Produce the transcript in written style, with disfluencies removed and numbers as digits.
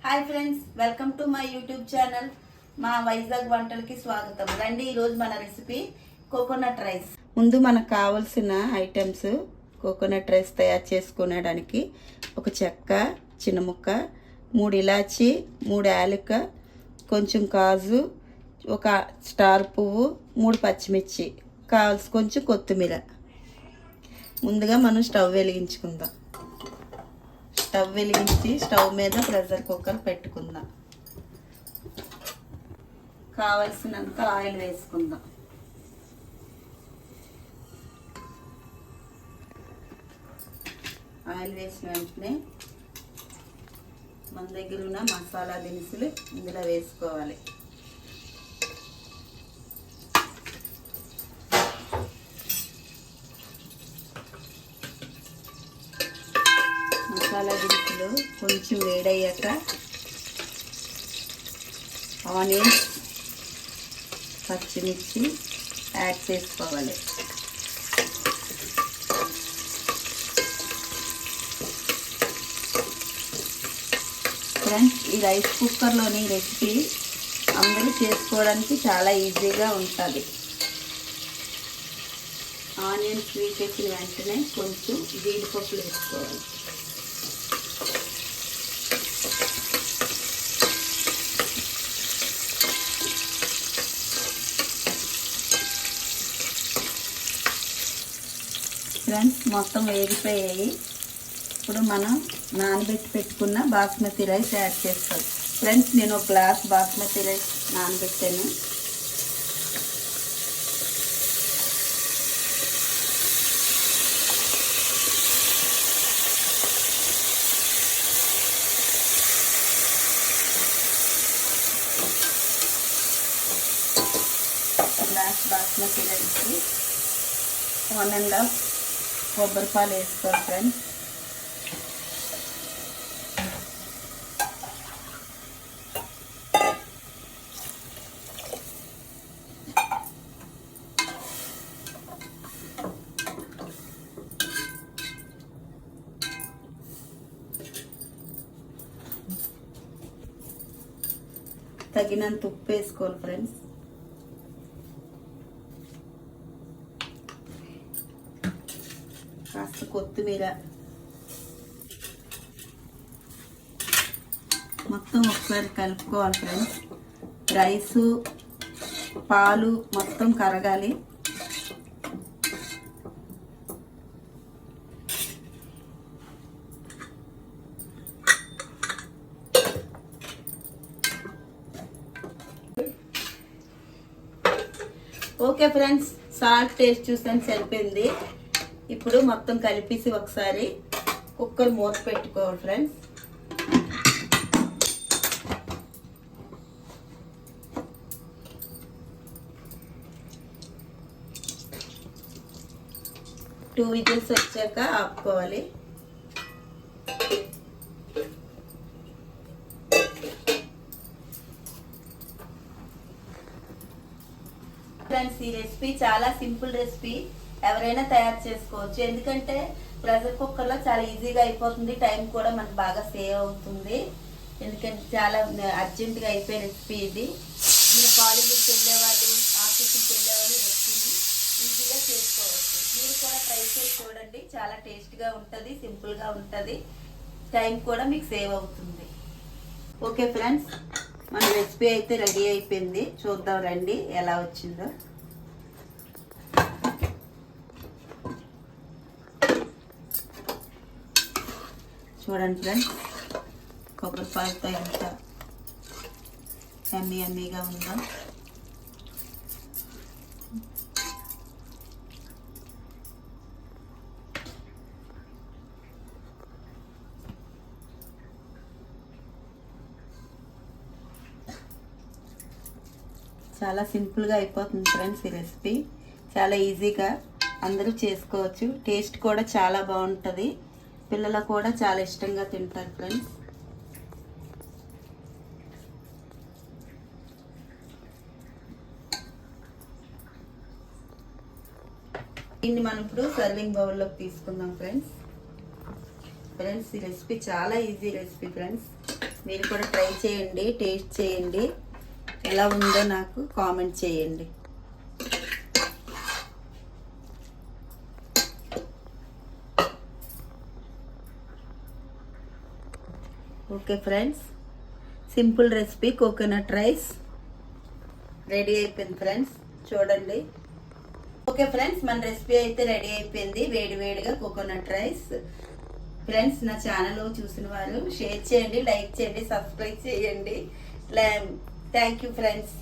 Hi friends, welcome to my YouTube channel. మా వైజాగ్ వంటలకి స్వాగతం. రండి, ఈరోజు మన రెసిపీ కోకోనట్ రైస్. ముందు మనకు కావాల్సిన ఐటమ్స్ కోకోనట్ రైస్ తయారు చేసుకునేడానికి ఒక చెక్క చిన్న ముక్క, 3 ఇలాచి, 3 యాలక, కొంచెం కాజు, ఒక స్టార్ పువ్వు, 3 పచ్చిమిర్చి, కావాల్సి కొంచెం కొత్తిమీర. ముందుగా మనం స్టవ్ వెలిగించుకుందాం. స్టవ్ వెలిగించి స్టవ్ మీద ప్రెషర్ కుక్కర్ పెట్టుకుందాం. కావలసినంత ఆయిల్ వేసుకుందాం. ఆయిల్ వేసిన వెంటనే మన దగ్గర ఉన్న మసాలా దినుసులు ఇందులో వేసుకోవాలి. మసాలా దినుసులు కొంచెం వేడయ్యాక ఆనియన్స్, పచ్చిమిర్చి యాడ్ చేసుకోవాలి. ఫ్రెండ్స్, ఈ రైస్ కుక్కర్లోని రెసిపీ అందరూ చేసుకోవడానికి చాలా ఈజీగా ఉంటుంది. ఆనియన్స్ వేసేసిన వెంటనే కొంచెం జీడిపప్పులు వేసుకోవాలి. ఫ్రెండ్స్, మొత్తం వేగిపోయాయి. ఇప్పుడు మనం నానబెట్టి పెట్టుకున్న బాస్మతి రైస్ యాడ్ చేస్తాం. ఫ్రెండ్స్, నేను ఒక గ్లాస్ బాస్మతి రైస్ నానబెట్టాను. గ్లాస్ బాస్మతి రైస్కి 1.5 కొబ్బరి పాలు వేసుకోవాలి. ఫ్రెండ్స్, తగినంత ఉప్పు వేసుకోవాలి. ఫ్రెండ్స్, కాస్త కొత్తిమీర, మొత్తం ఒకసారి కలుపుకోవాలి. ఫ్రెండ్స్, రైసు పాలు మొత్తం కరగాలి. ఓకే ఫ్రెండ్స్, సాల్ట్ టేస్ట్ చూసాను, సరిపోయింది. ఇప్పుడు మొత్తం కలిపేసి ఒకసారి కుక్కర్ మూత పెట్టుకోవాలి. ఫ్రెండ్స్, టూ విజిల్స్ వచ్చాక ఆపుకోవాలి. ఫ్రెండ్స్, ఈ రెసిపీ చాలా సింపుల్ రెసిపీ, ఎవరైనా తయారు చేసుకోవచ్చు. ఎందుకంటే ప్రెషర్ కుక్కర్లో చాలా ఈజీగా అయిపోతుంది, టైం కూడా మనకు బాగా సేవ్ అవుతుంది. ఎందుకంటే చాలా అర్జెంటుగా అయిపోయే రెసిపీ ఇది. మీరు కాలేజీకి వెళ్ళేవాళ్ళు, ఆఫీస్కి వెళ్ళేవాళ్ళు రెసిపీని ఈజీగా చేసుకోవచ్చు. మీరు కూడా ట్రై చేసి చూడండి, చాలా టేస్ట్గా ఉంటుంది, సింపుల్గా ఉంటుంది, టైం కూడా మీకు సేవ్ అవుతుంది. ఓకే ఫ్రెండ్స్, మన రెసిపీ అయితే రెడీ అయిపోయింది. చూద్దాం రండి ఎలా వచ్చిందో. చూడండి ఫ్రెండ్స్, కొబ్బరి పాలతో ఎంత యమ్మీగా ఉందో. చాలా సింపుల్గా అయిపోతుంది ఫ్రెండ్స్. ఈ రెసిపీ చాలా ఈజీగా అందరూ చేసుకోవచ్చు. టేస్ట్ కూడా చాలా బాగుంటుంది, పిల్లలు కూడా చాలా ఇష్టంగా తింటారు. ఫ్రెండ్స్, దీన్ని మనం ఇప్పుడు సర్వింగ్ బౌల్లోకి తీసుకుందాం. ఫ్రెండ్స్, ఈ రెసిపీ చాలా ఈజీ రెసిపీ. ఫ్రెండ్స్, మీరు కూడా ట్రై చేయండి, టేస్ట్ చేయండి, ఎలా ఉందో నాకు కామెంట్ చేయండి. Okay friends, simple recipe coconut rice ready అయిపోయింది ఫ్రెండ్స్, చూడండి. ఓకే ఫ్రెండ్స్, మన రెసిపీ అయితే రెడీ అయిపోయింది, వేడి వేడిగా కోకోనట్ రైస్. ఫ్రెండ్స్, నా ఛానల్ చూసిన వారు షేర్ చేయండి, లైక్ చేయండి, సబ్స్క్రైబ్ చేయండి. Thank you friends.